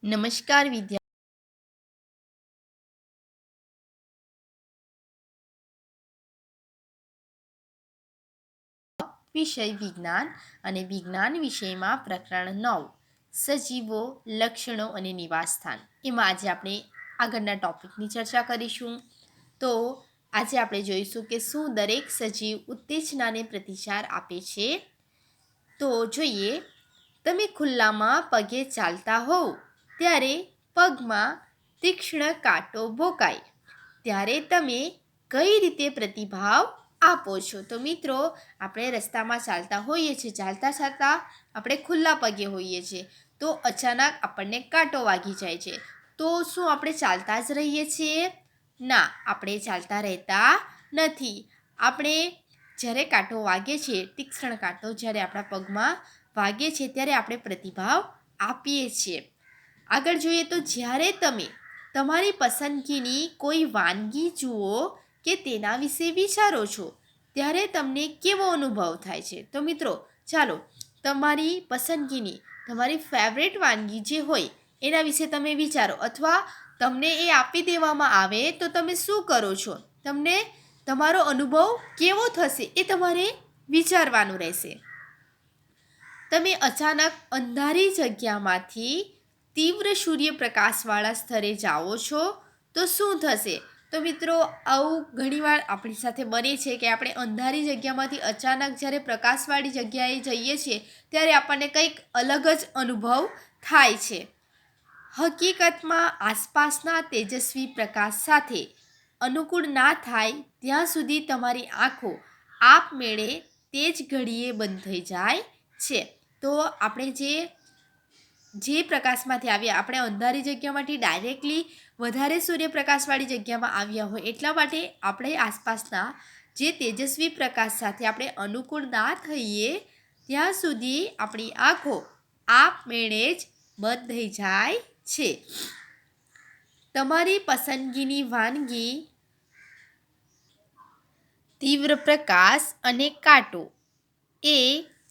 નમસ્કાર વિદ્યા વિષય વિજ્ઞાન અને વિજ્ઞાન વિષયમાં પ્રકરણ 9 સજીવો લક્ષણો અને નિવાસસ્થાન એમાં આજે આપણે આગળના ટોપિકની ચર્ચા કરીશું. તો આજે આપણે જોઈશું કે શું દરેક સજીવ ઉત્તેજનાને પ્રતિસાદ આપે છે. તો જોઈએ, તમે ખુલ્લામાં પગે ચાલતા હોવ ત્યારે પગમાં તીક્ષ્ણ કાંટો ભોંકાય ત્યારે તમે કઈ રીતે પ્રતિભાવ આપો છો. તો મિત્રો, આપણે રસ્તામાં ચાલતા હોઈએ છીએ, ચાલતા ચાલતા આપણે ખુલ્લા પગે હોઈએ છીએ, તો અચાનક આપણને કાંટો વાગી જાય છે, તો શું આપણે ચાલતા જ રહીએ છીએ? ના, આપણે ચાલતા રહેતા નથી. આપણે જ્યારે કાંટો વાગે છે, તીક્ષ્ણ કાંટો જ્યારે આપણા પગમાં વાગે છે ત્યારે આપણે પ્રતિભાવ આપીએ છીએ. આગળ જોઈએ તો જ્યારે તમે તમારી પસંદગીની કોઈ વાનગી જુઓ કે તેના વિશે વિચારો છો ત્યારે તમને કેવો અનુભવ થાય છે. તો મિત્રો, ચાલો તમારી પસંદગીની, તમારી ફેવરેટ વાનગી જે હોય એના વિશે તમે વિચારો, અથવા તમને એ આપી દેવામાં આવે તો તમે શું કરો છો, તમને તમારો અનુભવ કેવો થશે એ તમારે વિચારવાનું રહેશે. તમે અચાનક અંધારી જગ્યામાંથી તીવ્ર સૂર્યપ્રકાશવાળા સ્થળે જાઓ છો તો શું થશે? તો મિત્રો, આવું ઘણીવાર આપણી સાથે બને છે કે આપણે અંધારી જગ્યામાંથી અચાનક જ્યારે પ્રકાશવાળી જગ્યાએ જઈએ છીએ ત્યારે આપણને કંઈક અલગ જ અનુભવ થાય છે. હકીકતમાં આસપાસના તેજસ્વી પ્રકાશ સાથે અનુકૂળ ના થાય ત્યાં સુધી તમારી આંખો આપમેળે તે જ ઘડીએ બંધ થઈ જાય છે. તો આપણે જે પ્રકાશમાંથી આવ્યા, આપણે અંધારી જગ્યામાંથી ડાયરેક્ટલી વધારે સૂર્યપ્રકાશવાળી જગ્યામાં આવ્યા હોય એટલા માટે આપણે આસપાસના જે તેજસ્વી પ્રકાશ સાથે આપણે અનુકૂળ ના થઈએ ત્યાં સુધી આપણી આંખો આપમેળે જ બંધ થઈ જાય છે. તમારી પસંદગીની વાનગી, તીવ્ર પ્રકાશ અને કાંટો એ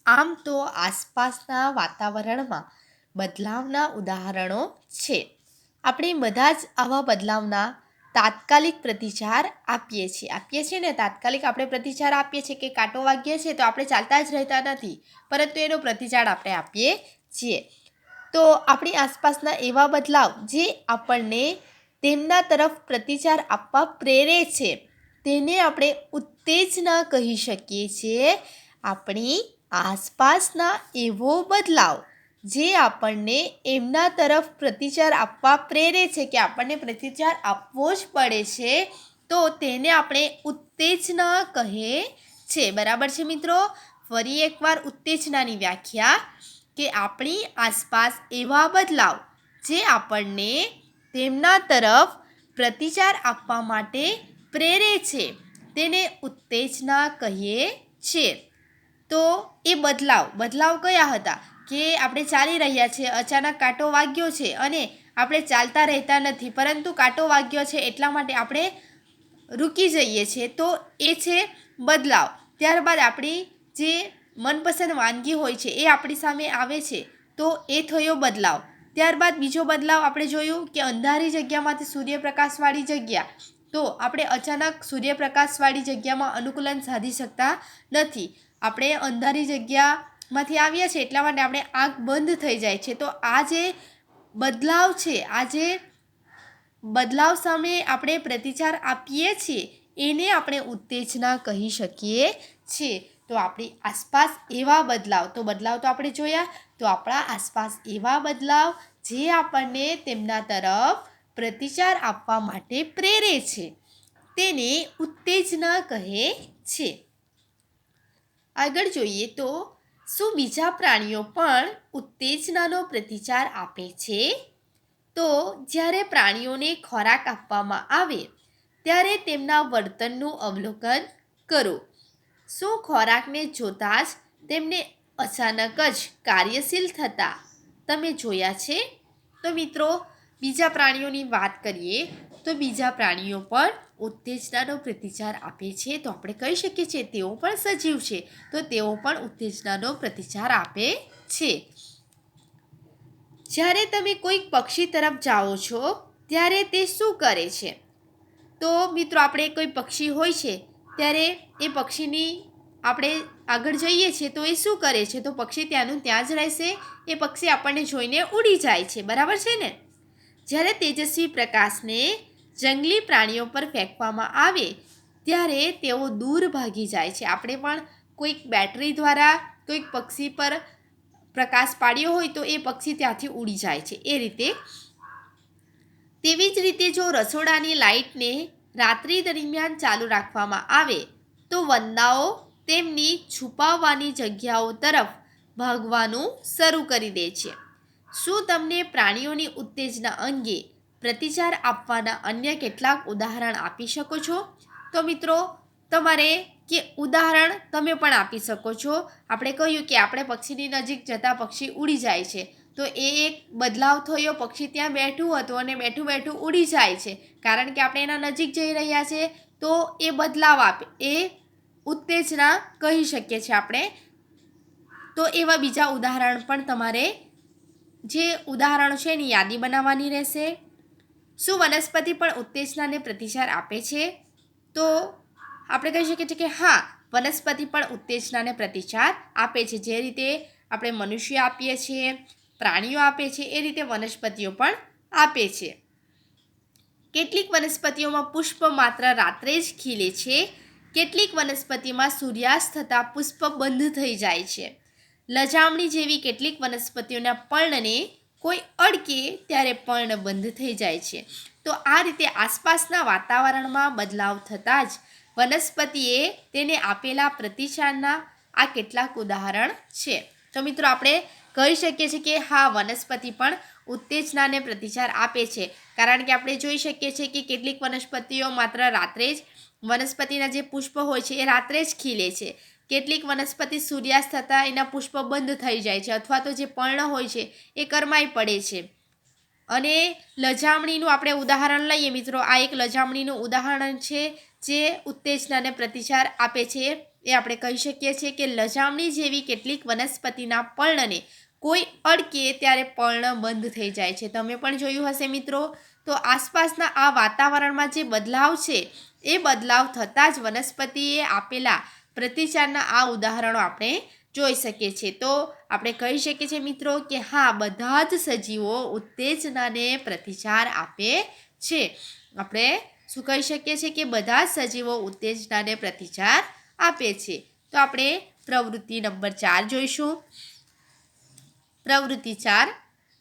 આમ તો આસપાસના વાતાવરણમાં બદલાવના ઉદાહરણો છે. આપણે બધા જ આવા બદલાવના તાત્કાલિક પ્રતિચાર આપીએ છીએ ને. તાત્કાલિક આપણે પ્રતિચાર આપીએ છીએ કે કાંટો વાગ્યો છે તો આપણે ચાલતા જ રહેતા નથી, પરંતુ એનો પ્રતિચાર આપણે આપીએ છીએ. તો આપણી આસપાસના એવા બદલાવ જે આપણને તેમના તરફ પ્રતિચાર આપવા પ્રેરે છે તેને આપણે ઉત્તેજના કહી શકીએ છીએ. આપણી આસપાસના એવો બદલાવ જે આપણને એમના તરફ પ્રતિચાર આપવા પ્રેરે છે કે આપણને પ્રતિચાર આપવો જ પડે છે, તો તેને આપણે ઉત્તેજના કહે છે. બરાબર છે મિત્રો? ફરી એકવાર ઉત્તેજનાની વ્યાખ્યા કે આપણી આસપાસ એવા બદલાવ જે આપણને તેમના તરફ પ્રતિચાર આપવા માટે પ્રેરે છે તેને ઉત્તેજના કહીએ છીએ. તો એ બદલાવ કયા હતા કે આપણે ચાલી રહ્યા છીએ, અચાનક કાંટો વાગ્યો છે અને આપણે ચાલતા રહેતા નથી, પરંતુ કાંટો વાગ્યો છે એટલા માટે આપણે રૂકી જઈએ છીએ, તો એ છે બદલાવ. ત્યારબાદ આપણી જે મનપસંદ વાનગી હોય છે એ આપણી સામે આવે છે તો એ થયો બદલાવ. ત્યારબાદ બીજો બદલાવ આપણે જોયું કે અંધારી જગ્યામાંથી સૂર્યપ્રકાશવાળી જગ્યા, તો આપણે અચાનક સૂર્યપ્રકાશવાળી જગ્યામાં અનુકૂલન સાધી શકતા નથી. આપણે અંધારી જગ્યામાંથી આવ્યા છીએ એટલા માટે આપણે આંખ બંધ થઈ જાય છે. તો આ જે બદલાવ છે, આ જે બદલાવ સામે આપણે પ્રતિચાર આપીએ છીએ એને આપણે ઉત્તેજના કહી શકીએ છીએ. તો આપણી આસપાસ એવા બદલાવ તો આપણે જોયા, તો આપણા આસપાસ એવા બદલાવ જે આપણને તેમના તરફ પ્રતિચાર આપવા માટે પ્રેરે છે તેને ઉત્તેજના કહે છે. આગળ જોઈએ તો શું બીજા પ્રાણીઓ પણ ઉત્તેજનાનો પ્રતિચાર આપે છે? તો જ્યારે પ્રાણીઓને ખોરાક આપવામાં આવે ત્યારે તેમના વર્તનનું અવલોકન કરો. શું ખોરાકને જોતાં જ તેમને અચાનક જ કાર્યશીલ થતા તમે જોયા છે? તો મિત્રો, બીજા પ્રાણીઓની વાત કરીએ તો બીજા પ્રાણીઓ પણ ઉત્તેજનાનો પ્રતિચાર આપે છે. તો આપણે કહી શકીએ છીએ તેઓ પણ સજીવ છે, તો તેઓ પણ ઉત્તેજનાનો પ્રતિચાર આપે છે. જ્યારે તમે કોઈક પક્ષી તરફ જાઓ છો ત્યારે તે શું કરે છે? તો મિત્રો આપણે કોઈ પક્ષી હોય છે ત્યારે એ પક્ષીની આપણે આગળ જઈએ છીએ તો એ શું કરે છે? તો પક્ષી ત્યાંનું ત્યાં જ રહેશે. એ પક્ષી આપણને જોઈને ઉડી જાય છે, બરાબર છે ને? જ્યારે તેજસ્વી પ્રકાશને જંગલી પ્રાણીઓ પર ફેંકવામાં આવે ત્યારે તેઓ દૂર ભાગી જાય છે. આપણે પણ કોઈક બેટરી દ્વારા કોઈક પક્ષી પર પ્રકાશ પાડ્યો હોય તો એ પક્ષી ત્યાંથી ઉડી જાય છે. એ રીતે તેવી જ રીતે જો રસોડાની લાઇટને રાત્રિ દરમિયાન ચાલુ રાખવામાં આવે તો વંદાઓ તેમની છુપાવવાની જગ્યાઓ તરફ ભાગવાનું શરૂ કરી દે છે. શું તમને પ્રાણીઓની ઉત્તેજના અંગે પ્રતિચાર આપવાના અન્ય કેટલાક ઉદાહરણ આપી શકો છો? તો મિત્રો તમારે કે ઉદાહરણ તમે પણ આપી શકો છો. આપણે કહ્યું કે આપણે પક્ષીની નજીક જતાં પક્ષી ઉડી જાય છે, તો એ એક બદલાવ થયો. પક્ષી ત્યાં બેઠું હતું અને બેઠું બેઠું ઉડી જાય છે, કારણ કે આપણે એના નજીક જઈ રહ્યા છે. તો એ બદલાવ આપે, એ ઉત્તેજના કહી શકીએ છીએ આપણે. તો એવા બીજા ઉદાહરણ પણ તમારે જે ઉદાહરણો છે એની યાદી બનાવવાની રહેશે. શું વનસ્પતિ પણ ઉત્તેજનાને પ્રતિચાર આપે છે? તો આપણે કહી શકીએ છીએ કે હા, વનસ્પતિ પણ ઉત્તેજનાને પ્રતિચાર આપે છે. જે રીતે આપણે મનુષ્ય આપીએ છીએ, પ્રાણીઓ આપે છે, એ રીતે વનસ્પતિઓ પણ આપે છે. કેટલીક વનસ્પતિઓમાં પુષ્પ માત્ર રાત્રે જ ખીલે છે. કેટલીક વનસ્પતિમાં સૂર્યાસ્ત થતાં પુષ્પ બંધ થઈ જાય છે. લજામણી જેવી કેટલીક વનસ્પતિઓના પર્ણને કોઈ અડકે ત્યારે પર્ણ બંધ થઈ જાય છે. તો આ રીતે આસપાસના વાતાવરણમાં બદલાવ થતાં જ વનસ્પતિએ તેને આપેલા પ્રતિચારના આ કેટલાક ઉદાહરણ છે. તો મિત્રો આપણે કહી શકીએ છીએ કે હા, વનસ્પતિ પણ ઉત્તેજનાને પ્રતિચાર આપે છે, કારણ કે આપણે જોઈ શકીએ છીએ કે કેટલીક વનસ્પતિઓ માત્ર રાત્રે જ વનસ્પતિના જે પુષ્પ હોય છે એ રાત્રે જ ખીલે છે. કેટલીક વનસ્પતિ સૂર્યાસ્ત થતાં એના પુષ્પ બંધ થઈ જાય છે, અથવા તો જે પર્ણ હોય છે એ કરમાઈ પડે છે. અને લજામણીનું આપણે ઉદાહરણ લઈએ મિત્રો, આ એક લજામણીનું ઉદાહરણ છે જે ઉત્તેજનાને પ્રતિચાર આપે છે. એ આપણે કહી શકીએ છીએ કે લજામણી જેવી કેટલીક વનસ્પતિના પર્ણને કોઈ અડકે ત્યારે પર્ણ બંધ થઈ જાય છે. તમે પણ જોયું હશે મિત્રો. તો આસપાસના આ વાતાવરણમાં જે બદલાવ છે એ બદલાવ થતાં જ વનસ્પતિએ આપેલા પ્રતિચારના આ ઉદાહરણો આપણે જોઈ શકીએ છીએ. તો આપણે કહી શકીએ છીએ મિત્રો કે હા, બધા જ સજીવો ઉત્તેજનાને પ્રતિચાર આપે છે. આપણે શું કહી શકીએ છીએ કે બધા જ સજીવો ઉત્તેજનાને પ્રતિચાર આપે છે. તો આપણે પ્રવૃત્તિ નંબર 4 જોઈશું. પ્રવૃત્તિ 4.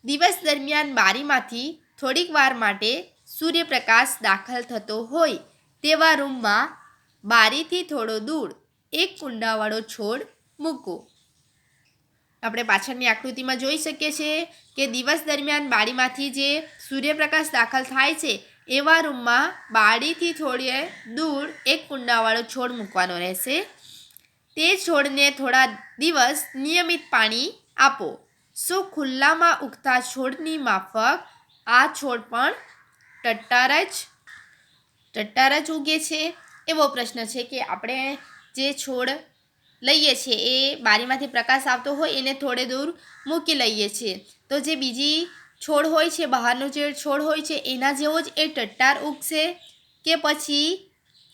દિવસ દરમિયાન બારીમાંથી થોડીક વાર માટે સૂર્યપ્રકાશ દાખલ થતો હોય તેવા રૂમમાં બારીથી થોડો દૂર એક કુંડાવાળો છોડ મૂકો. આપણે પાછળની આકૃતિમાં જોઈ શકીએ છીએ કે દિવસ દરમિયાન બારીમાંથી જે સૂર્યપ્રકાશ દાખલ થાય છે એવા રૂમમાં બારીથી થોડી દૂર એક કુંડાવાળો છોડ મૂકવાનો રહેશે. તે છોડને થોડા દિવસ નિયમિત પાણી આપો. શું ખુલ્લામાં ઉગતા છોડની માફક આ છોડ પણ ટટ્ટાર જ ઉગે છે? એવો પ્રશ્ન છે કે આપણે જે છોડ લઈએ છીએ એ બારીમાંથી પ્રકાશ આવતો હોય એને થોડે દૂર મૂકી લઈએ છીએ, તો જે બીજી છોડ હોય છે, બહારનો જે છોડ હોય છે એના જેવો જ એ ટટ્ટાર ઉગશે કે પછી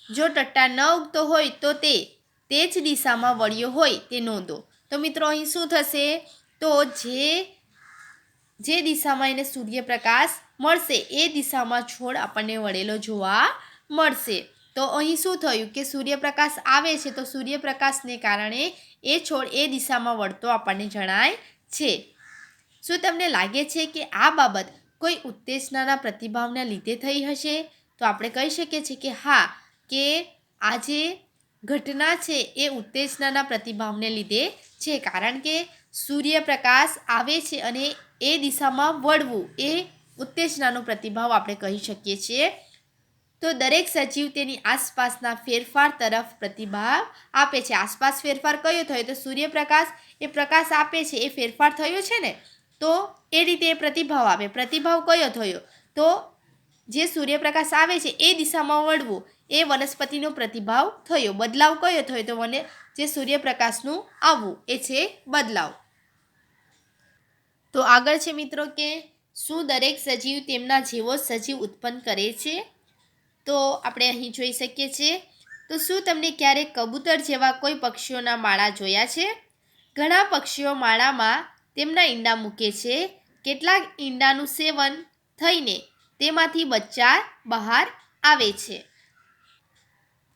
જો ટટ્ટાર ન ઉગતો હોય તો તે જ દિશામાં વળ્યો હોય તે નોંધો. તો મિત્રો અહીં શું થશે? તો જે દિશામાં એને સૂર્યપ્રકાશ મળશે એ દિશામાં છોડ આપણને વળેલો જોવા મળશે. તો અહીં શું થયું કે સૂર્યપ્રકાશ આવે છે તો સૂર્યપ્રકાશને કારણે એ છોડ એ દિશામાં વળતો આપણને જણાય છે. શું તમને લાગે છે કે આ બાબત કોઈ ઉત્તેજનાના પ્રતિભાવના લીધે થઈ હશે? તો આપણે કહી શકીએ છીએ કે હા, કે આ જે ઘટના છે એ ઉત્તેજનાના પ્રતિભાવને લીધે છે, કારણ કે સૂર્યપ્રકાશ આવે છે અને એ દિશામાં વળવું એ ઉત્તેજનાનો પ્રતિભાવ આપણે કહી શકીએ છીએ. તો દરેક સજીવ તેની આસપાસના ફેરફાર તરફ પ્રતિભાવ આપે છે. આસપાસ ફેરફાર કયો થયો? તો સૂર્યપ્રકાશ એ પ્રકાશ આપે છે, એ ફેરફાર થયો છે ને, તો એ રીતે એ પ્રતિભાવ આપે. પ્રતિભાવ કયો થયો? તો જે સૂર્યપ્રકાશ આવે છે એ દિશામાં વળવું એ વનસ્પતિનો પ્રતિભાવ થયો. બદલાવ કયો થયો? તો જે સૂર્યપ્રકાશનું આવવું એ છે બદલાવ. તો આગળ છે મિત્રો કે શું દરેક સજીવ તેમના જેવો સજીવ ઉત્પન્ન કરે છે? તો આપણે અહીં જોઈ શકીએ છીએ. તો શું તમને ક્યારેક કબૂતર જેવા કોઈ પક્ષીઓના માળા જોયા છે? ઘણા પક્ષીઓ માળામાં તેમના ઈંડા મૂકે છે. કેટલાક ઈંડાનું સેવન થઈને તેમાંથી બચ્ચા બહાર આવે છે.